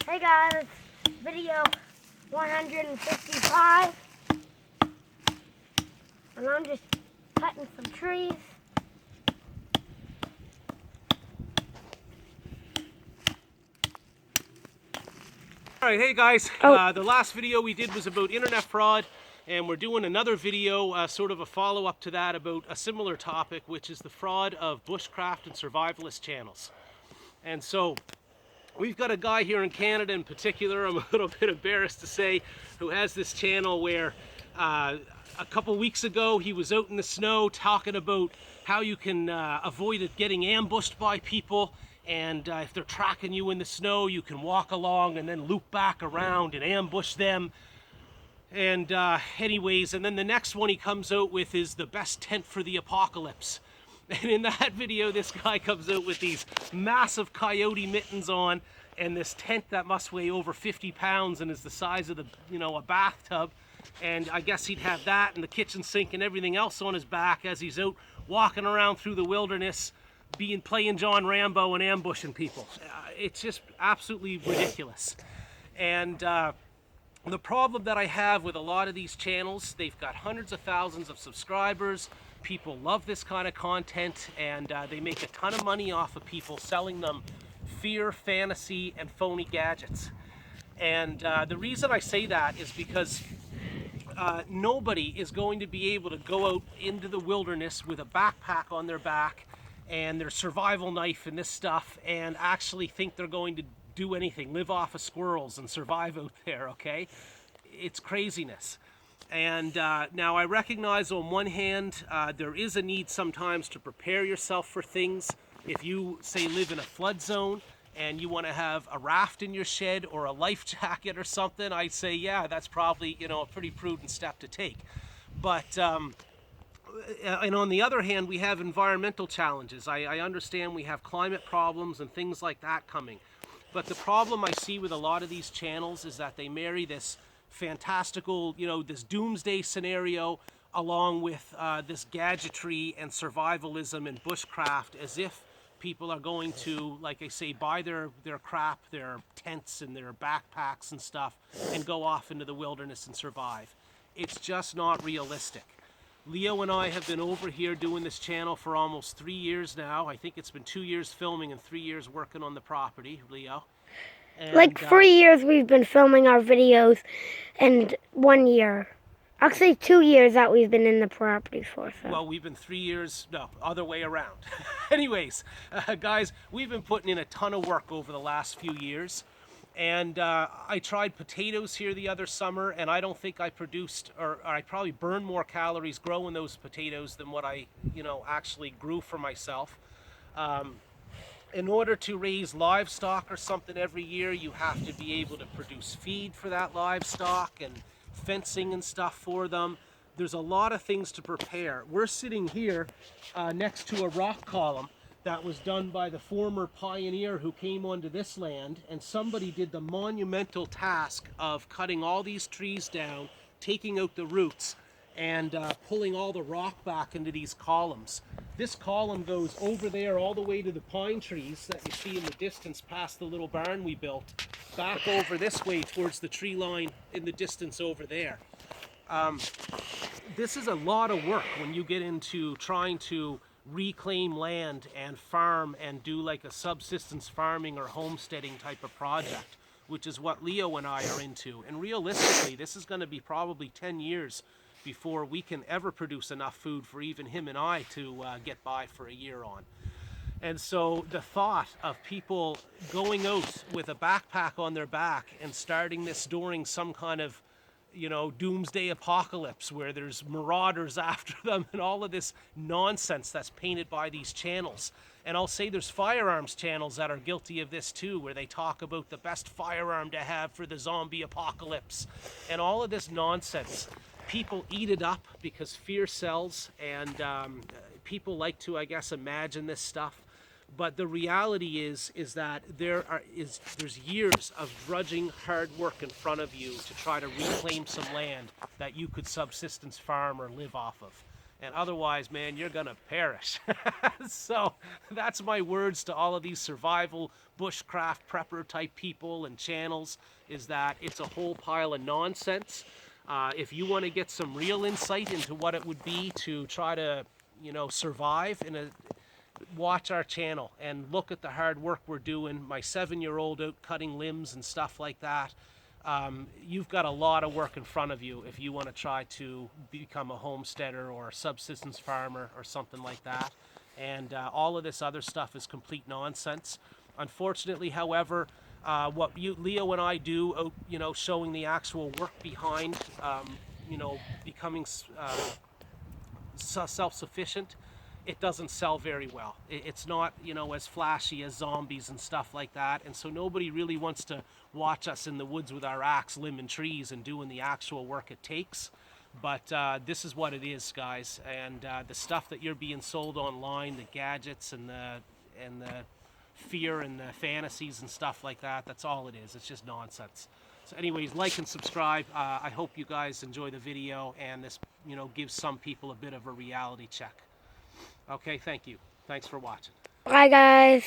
Hey guys, it's video 155, and I'm just cutting some trees. Alright, hey guys, the last video we did was about internet fraud, and we're doing another video, sort of a follow-up to that about a similar topic, which is the fraud of bushcraft and survivalist channels. And so we've got a guy here in Canada in particular, I'm a little bit embarrassed to say, who has this channel where a couple weeks ago he was out in the snow talking about how you can avoid getting ambushed by people, and if they're tracking you in the snow you can walk along and then loop back around and ambush them. And anyways, and then the next one he comes out with is the best tent for the apocalypse. And in that video, this guy comes out with these massive coyote mittens on and this tent that must weigh over 50 pounds and is the size of a bathtub. And I guess he'd have that and the kitchen sink and everything else on his back as he's out walking around through the wilderness, playing John Rambo and ambushing people. It's just absolutely ridiculous. And the problem that I have with a lot of these channels, they've got hundreds of thousands of subscribers. People love this kind of content, and they make a ton of money off of people selling them fear, fantasy, and phony gadgets. And the reason I say that is because nobody is going to be able to go out into the wilderness with a backpack on their back and their survival knife and this stuff and actually think they're going to do anything, live off of squirrels and survive out there, okay? It's craziness. And now I recognize on one hand, there is a need sometimes to prepare yourself for things. If you, say, live in a flood zone and you want to have a raft in your shed or a life jacket or something, I'd say, yeah, that's probably, a pretty prudent step to take. But, and on the other hand, we have environmental challenges. I understand we have climate problems and things like that coming. But the problem I see with a lot of these channels is that they marry this fantastical, this doomsday scenario along with this gadgetry and survivalism and bushcraft, as if people are going to, like I say, buy their crap, their tents and their backpacks and stuff and go off into the wilderness and survive. It's just not realistic. Leo and I have been over here doing this channel for almost 3 years now. I think it's been 2 years filming and 3 years working on the property, Leo. And, Like 3 years we've been filming our videos, and 1 year. Actually 2 years that we've been in the property for. So. Well, we've been 3 years, no, other way around. Anyways, guys, we've been putting in a ton of work over the last few years. And I tried potatoes here the other summer, and I don't think I produced, or I probably burned more calories growing those potatoes than what I, actually grew for myself. In order to raise livestock or something every year, you have to be able to produce feed for that livestock and fencing and stuff for them. There's a lot of things to prepare. We're sitting here next to a rock column that was done by the former pioneer who came onto this land, and somebody did the monumental task of cutting all these trees down, taking out the roots, and pulling all the rock back into these columns. This column goes over there all the way to the pine trees that you see in the distance past the little barn we built, back over this way towards the tree line in the distance over there. This is a lot of work when you get into trying to reclaim land and farm and do like a subsistence farming or homesteading type of project, which is what Leo and I are into. And realistically, this is going to be probably 10 years before we can ever produce enough food for even him and I to get by for a year on. And so the thought of people going out with a backpack on their back and starting this during some kind of doomsday apocalypse where there's marauders after them and all of this nonsense that's painted by these channels. And I'll say there's firearms channels that are guilty of this too, where they talk about the best firearm to have for the zombie apocalypse and all of this nonsense. People eat it up because fear sells, and people like to, I guess, imagine this stuff. But the reality is that there's years of drudging hard work in front of you to try to reclaim some land that you could subsistence farm or live off of. And otherwise, man, you're gonna perish. So that's my words to all of these survival bushcraft prepper type people and channels, is that it's a whole pile of nonsense. If you want to get some real insight into what it would be to try to, you know, survive in a, watch our channel and look at the hard work we're doing. My 7-year-old out cutting limbs and stuff like that. You've got a lot of work in front of you if you want to try to become a homesteader or a subsistence farmer or something like that. And all of this other stuff is complete nonsense. Unfortunately, however, what Leo and I do, you know, showing the actual work behind, you know, becoming self-sufficient, it doesn't sell very well. It's not, you know, as flashy as zombies and stuff like that. And so nobody really wants to watch us in the woods with our axe limbing trees and doing the actual work it takes. But this is what it is, guys. And the stuff that you're being sold online, the gadgets and the fear and the fantasies and stuff like that, that's all it is. It's just nonsense. So anyways, like and subscribe. I hope you guys enjoy the video, and this, you know, gives some people a bit of a reality check. Okay, thank you. Thanks for watching. Bye, guys.